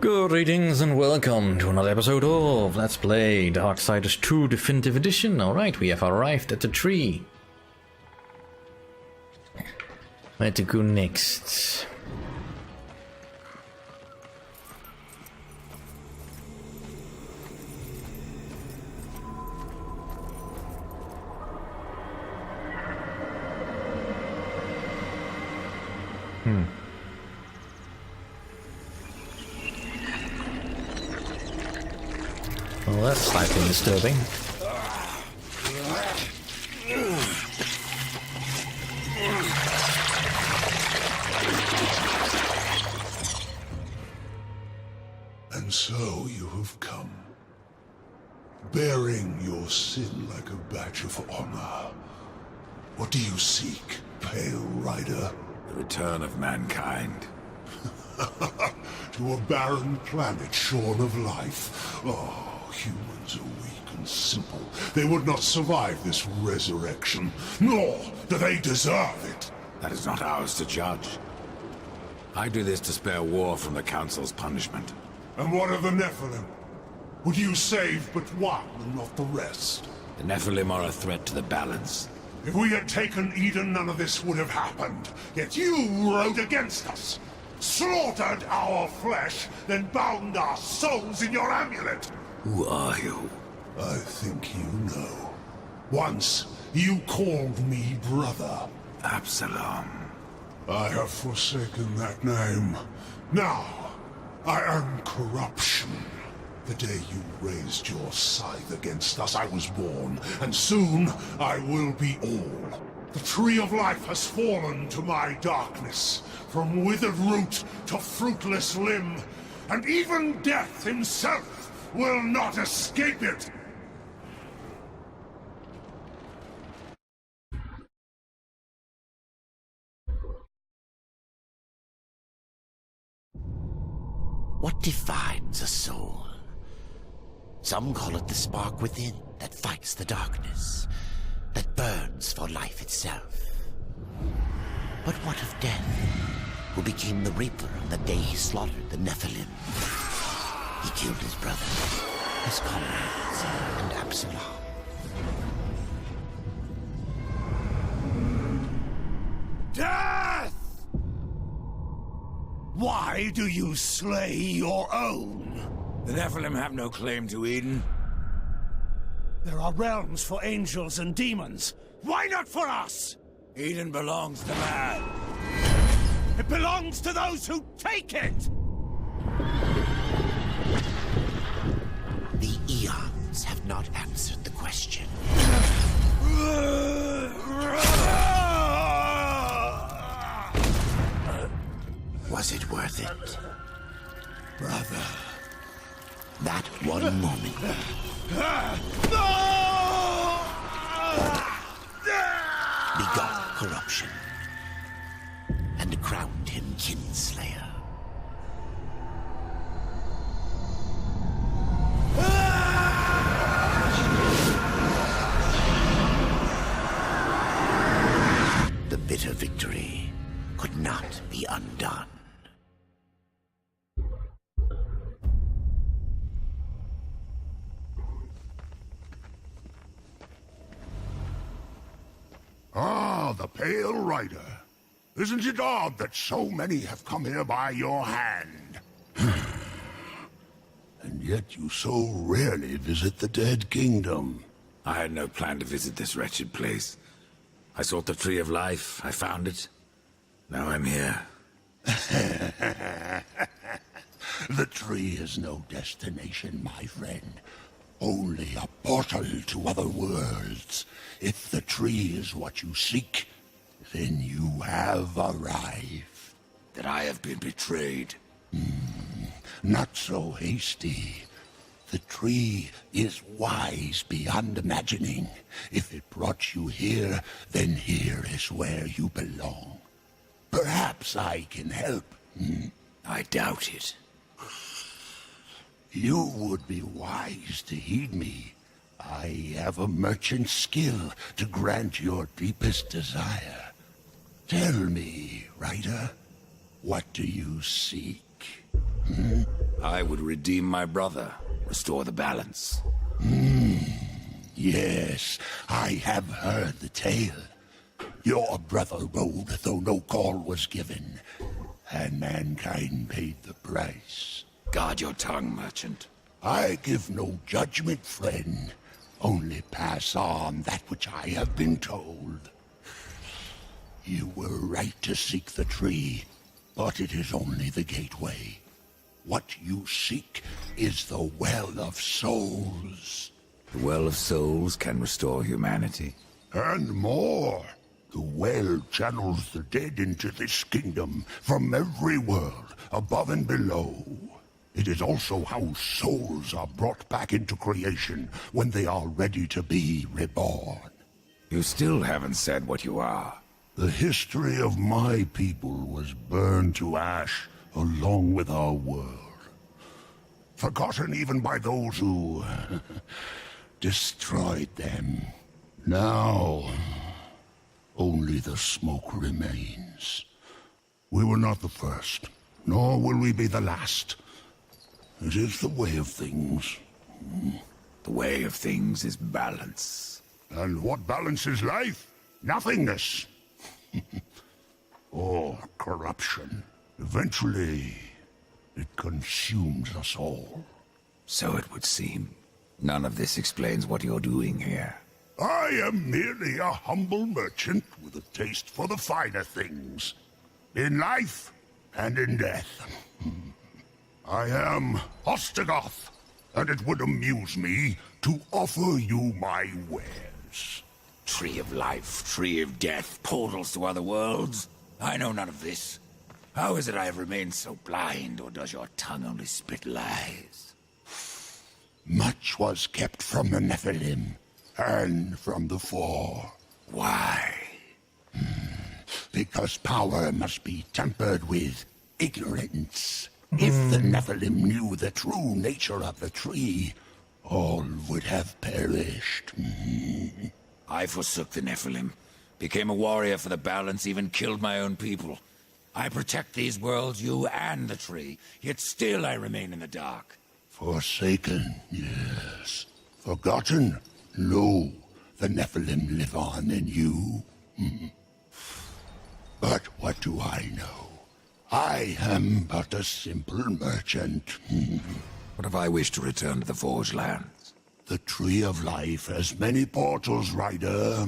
Greetings and welcome to another episode of Let's Play Darksiders 2 Definitive Edition. Alright, we have arrived at the tree. Where to go next? Well, that's slightly disturbing. And so you have come, bearing your sin like a badge of honor. What do you seek, Pale Rider? The return of mankind. To a barren planet shorn of life. Oh, humans are weak and simple. They would not survive this resurrection, nor do they deserve it. That is not ours to judge. I do this to spare war from the Council's punishment. And what of the Nephilim? Would you save but one and not the rest? The Nephilim are a threat to the balance. If we had taken Eden, none of this would have happened. Yet you rode against us. Slaughtered our flesh, then bound our souls in your amulet. Who are you? I think you know. Once, you called me brother. Absalom. I have forsaken that name. Now, I am corruption. The day you raised your scythe against us, I was born, and soon I will be all. The tree of life has fallen to my darkness, from withered root to fruitless limb, and even death himself will not escape it. What defines a soul? Some call it the spark within that fights the darkness, that burns for life itself. But what of death, who became the Reaper on the day he slaughtered the Nephilim? He killed his brother, his comrades, and Absalom. Death! Why do you slay your own? The Nephilim have no claim to Eden. There are realms for angels and demons. Why not for us? Eden belongs to man. It belongs to those who take it! The eons have not answered the question. Was it worth it? Brother. That one moment. Begot corruption. And crowned him Kinslayer. The bitter victory could not be undone. Ah, the Pale Rider. Isn't it odd that so many have come here by your hand? And yet you so rarely visit the Dead Kingdom. I had no plan to visit this wretched place. I sought the Tree of Life. I found it. Now I'm here. The tree is no destination, my friend. Only a portal to other worlds. If the tree is what you seek, then you have arrived. That I have been betrayed. Not so hasty. The tree is wise beyond imagining. If it brought you here, then here is where you belong. Perhaps I can help. I doubt it. You would be wise to heed me. I have a merchant's skill to grant your deepest desire. Tell me, Rider, what do you seek? I would redeem my brother, restore the balance. Yes, I have heard the tale. Your brother rode, though no call was given, and mankind paid the price. Guard your tongue, merchant. I give no judgment, friend. Only pass on that which I have been told. You were right to seek the tree, but it is only the gateway. What you seek is the Well of Souls. The Well of Souls can restore humanity. And more. The well channels the dead into this kingdom from every world, above and below. It is also how souls are brought back into creation when they are ready to be reborn. You still haven't said what you are. The history of my people was burned to ash along with our world. Forgotten even by those who destroyed them. Now, only the smoke remains. We were not the first, nor will we be the last. It is the way of things. The way of things is balance. And what balances life? Nothingness. Or corruption. Eventually, it consumes us all. So it would seem. None of this explains what you're doing here. I am merely a humble merchant with a taste for the finer things. In life and in death. I am Ostagoth, and it would amuse me to offer you my wares. Tree of life, tree of death, portals to other worlds. I know none of this. How is it I have remained so blind, or does your tongue only spit lies? Much was kept from the Nephilim, and from the Four. Why? Because power must be tempered with ignorance. If the Nephilim knew the true nature of the tree, all would have perished. I forsook the Nephilim, became a warrior for the balance, even killed my own people. I protect these worlds, you and the tree, yet still I remain in the dark. Forsaken, yes. Forgotten? No. The Nephilim live on in you. But what do I know? I am but a simple merchant. What if I wish to return to the Forge Lands? The Tree of Life has many portals, Rider.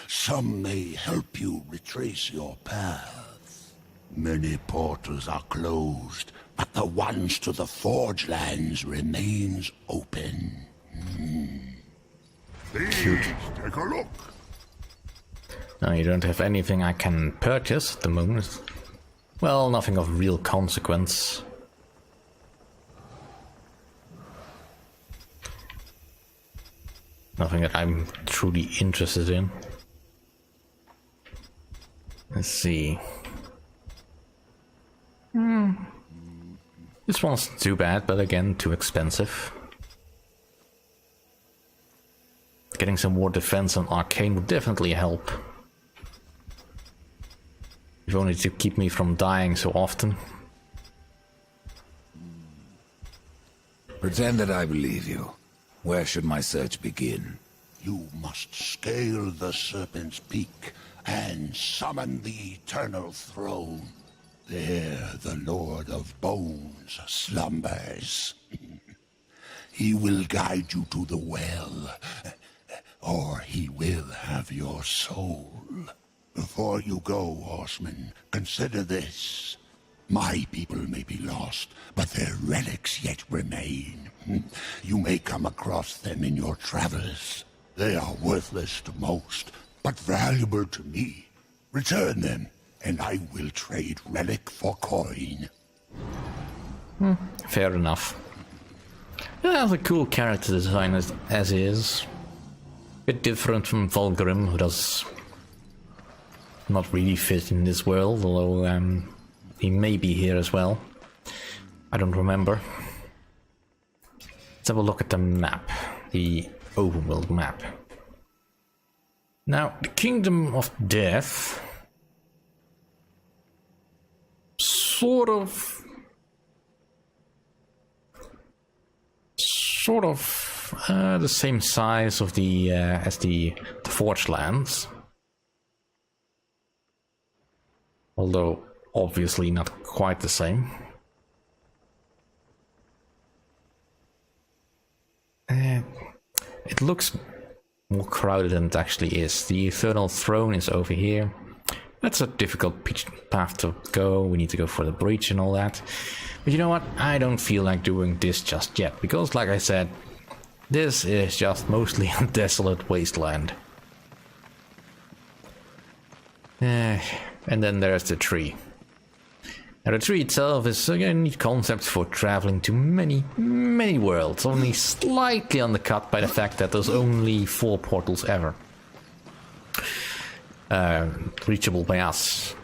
Some may help you retrace your path. Many portals are closed, but the ones to the Forge Lands remains open. Please, take a look. Now you don't have anything I can purchase at the moment. Well, nothing of real consequence. Nothing that I'm truly interested in. Let's see. This one's not too bad, but again, too expensive. Getting some more defense on Arcane would definitely help. If only to keep me from dying so often. Pretend that I believe you. Where should my search begin? You must scale the Serpent's Peak and summon the Eternal Throne. There the Lord of Bones slumbers. He will guide you to the well, or he will have your soul. Before you go, Horsemen, consider this. My people may be lost, but their relics yet remain. You may come across them in your travels. They are worthless to most, but valuable to me. Return them, and I will trade relic for coin. Fair enough. Yeah, the cool character design as is. Bit different from Volgrim, who does not really fit in this world, although he may be here as well. I don't remember. Let's have a look at the map, the overworld map. Now, the Kingdom of Death sort of sort of the same size of the as the Forge Lands, although obviously not quite the same. It looks more crowded than it actually is. The Eternal Throne is over here. That's a difficult path to go. We need to go for the breach and all that. But you know what? I don't feel like doing this just yet, because like I said, this is just mostly a desolate wasteland. And then there's the tree. Now the tree itself is a neat concept for traveling to many, many worlds, only slightly undercut by the fact that there's only 4 portals ever reachable by us.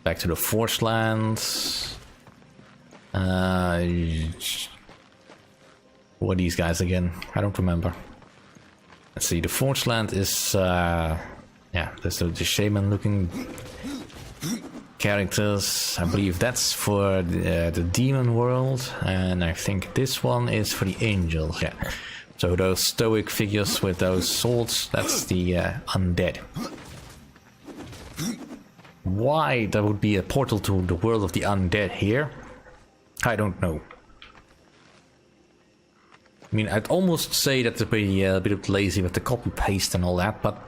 Back to the Forge Lands. Who are these guys again? I don't remember. Let's see, the Forge Land is yeah, there's the shaman looking characters. I believe that's for the demon world, and I think this one is for the angels. Yeah, so those stoic figures with those swords, that's the undead. Why there would be a portal to the world of the undead here, I don't know. I mean, I'd almost say that they're a bit lazy with the copy paste and all that, but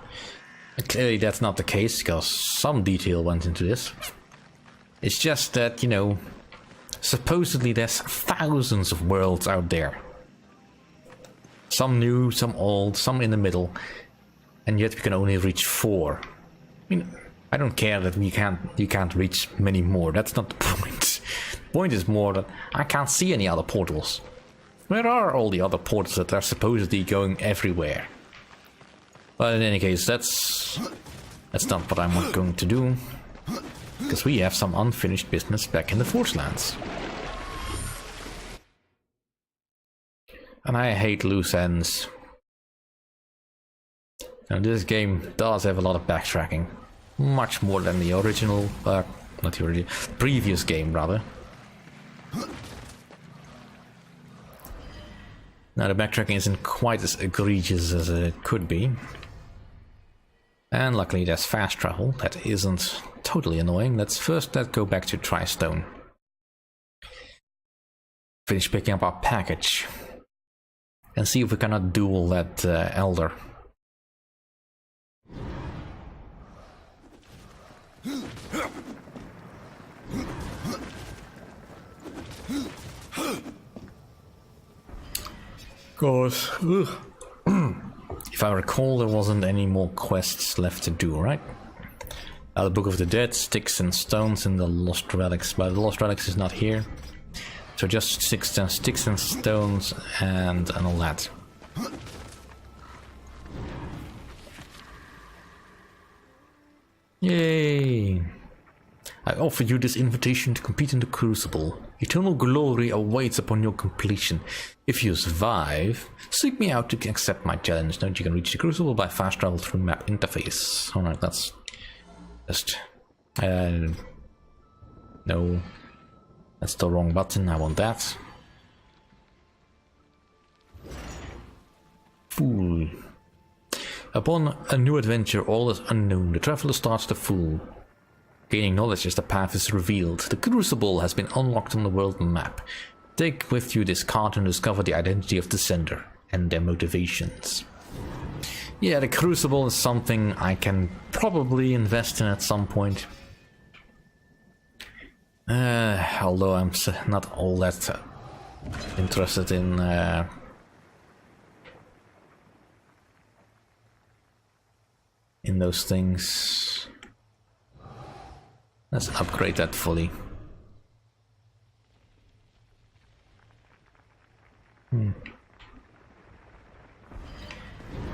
clearly that's not the case, because some detail went into this. It's just that, you know, supposedly there's thousands of worlds out there. Some new, some old, some in the middle, and yet we can only reach 4. I mean, I don't care that you can't reach many more, that's not the point. The point is more that I can't see any other portals. Where are all the other portals that are supposedly going everywhere? But in any case, that's not what I'm going to do, because we have some unfinished business back in the Forge Lands. And I hate loose ends. Now this game does have a lot of backtracking. Much more than the original, not the original, previous game rather. Now the backtracking isn't quite as egregious as it could be. And luckily there's fast travel, that isn't totally annoying. Let's go back to Tristone. Finish picking up our package. And see if we cannot duel that elder. Gosh. If I recall, there wasn't any more quests left to do, right? The Book of the Dead, Sticks and Stones in the Lost Relics, but the Lost Relics is not here. So just sticks and stones and all that. Yay! I offer you this invitation to compete in the Crucible. Eternal glory awaits upon your completion. If you survive, seek me out to accept my challenge. Note you can reach the Crucible by fast travel through map interface. Alright, that's just... no. That's the wrong button, I want that. Fool. Upon a new adventure, all is unknown. The traveler starts to fool. Gaining knowledge as the path is revealed. The Crucible has been unlocked on the world map. Take with you this card and discover the identity of the sender and their motivations. Yeah, the Crucible is something I can probably invest in at some point. Although I'm not all that interested in those things. Let's upgrade that fully.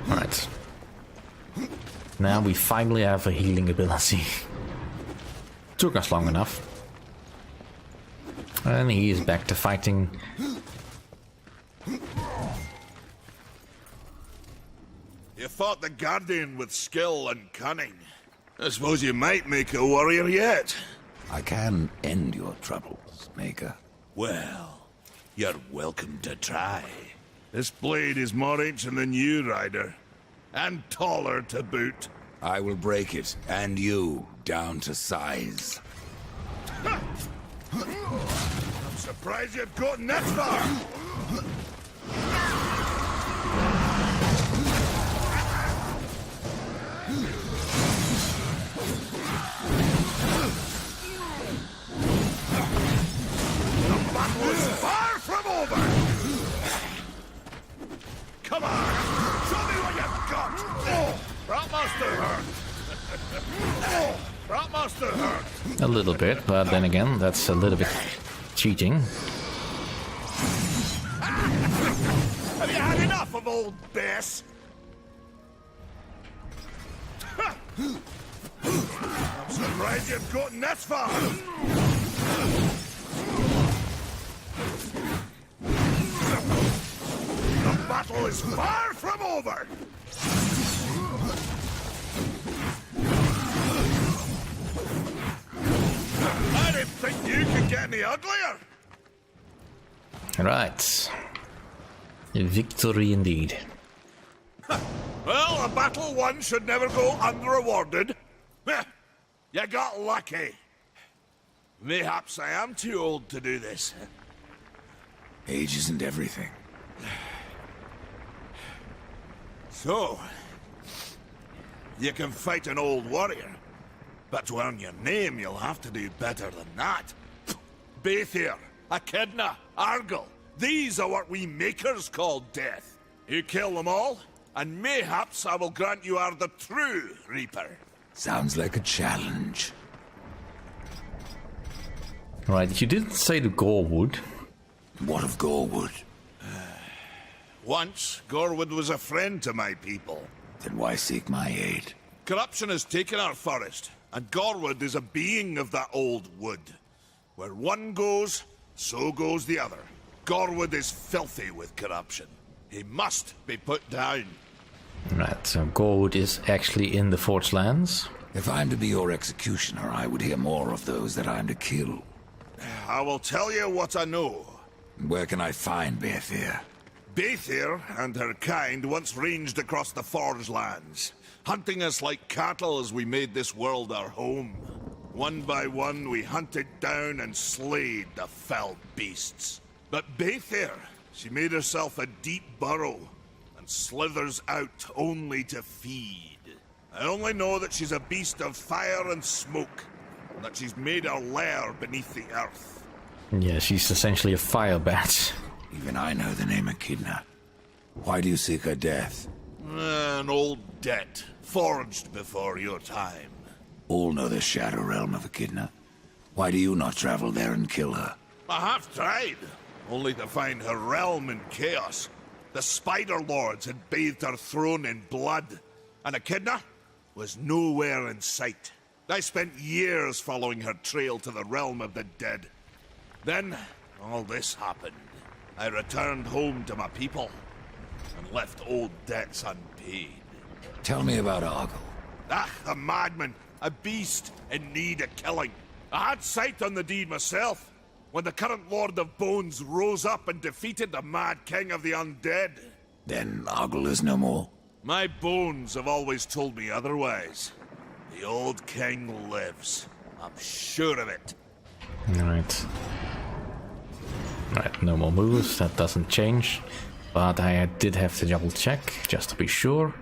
Alright. Now we finally have a healing ability. Took us long enough. And he is back to fighting. You fought the Guardian with skill and cunning. I suppose you might make a warrior yet. I can end your troubles, Maker. Well, You're welcome to try. This blade is more ancient than you, Ryder. And taller to boot. I will break it, and you, down to size. I'm surprised you've gotten that far. The battle is far from over. Come on, show me what you've got. Oh, that must have hurt. Oh, that must have hurt. A little bit, but then again, that's a little bit cheating. Have you had enough of old Bess? I'm surprised you've gotten this far. The battle is far from over. I didn't think you could get any uglier. Right. Victory indeed. Well, a battle won should never go unrewarded. You got lucky. Mayhaps I am too old to do this. Age isn't everything. So, you can fight an old warrior, but to earn your name, you'll have to do better than that. Bathir, Echidna, Argyll, these are what we makers call death. You kill them all, and mayhaps I will grant you are the true Reaper. Sounds like a challenge. Right, you didn't say the Gorewood. What of Gorewood? Once, Gorewood was a friend to my people. Then why seek my aid? Corruption has taken our forest, and Gorewood is a being of that old wood. Where one goes, so goes the other. Gorewood is filthy with corruption. He must be put down. Right, so Gorewood is actually in the Forge Lands. If I'm to be your executioner, I would hear more of those that I'm to kill. I will tell you what I know. Where can I find Bathir? Bathir and her kind once ranged across the Forge Lands, hunting us like cattle as we made this world our home. One by one, we hunted down and slayed the fell beasts. But Bathir, she made herself a deep burrow, and slithers out only to feed. I only know that she's a beast of fire and smoke, and that she's made her lair beneath the earth. Yeah, she's essentially a fire bat. Even I know the name Echidna. Why do you seek her death? An old debt, forged before your time. All know the Shadow Realm of Echidna. Why do you not travel there and kill her? I have tried, only to find her realm in chaos. The Spider Lords had bathed her throne in blood, and Echidna was nowhere in sight. I spent years following her trail to the realm of the dead. Then, all this happened. I returned home to my people, and left old debts unpaid. Tell me about Argyll. Ah, a madman, a beast in need of killing. I had sight on the deed myself, when the current Lord of Bones rose up and defeated the Mad King of the Undead. Then Argyll is no more? My bones have always told me otherwise. The old king lives. I'm sure of it. Right. Right, no more moves, that doesn't change. But I did have to double check, just to be sure.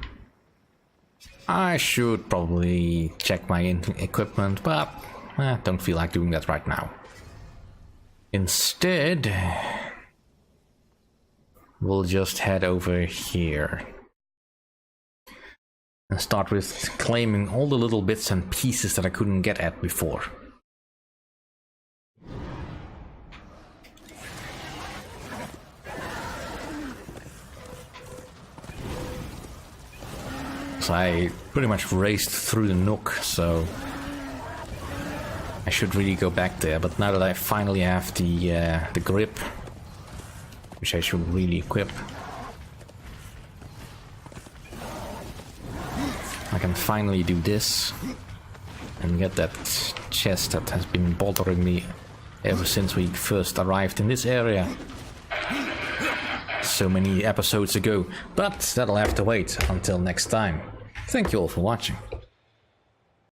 I should probably check my equipment, but I don't feel like doing that right now. Instead, we'll just head over here. And start with claiming all the little bits and pieces that I couldn't get at before. So I pretty much raced through the nook, so I should really go back there. But now that I finally have the grip, which I should really equip, I can finally do this and get that chest that has been bothering me ever since we first arrived in this area. so many episodes ago, but that'll have to wait until next time. Thank you all for watching.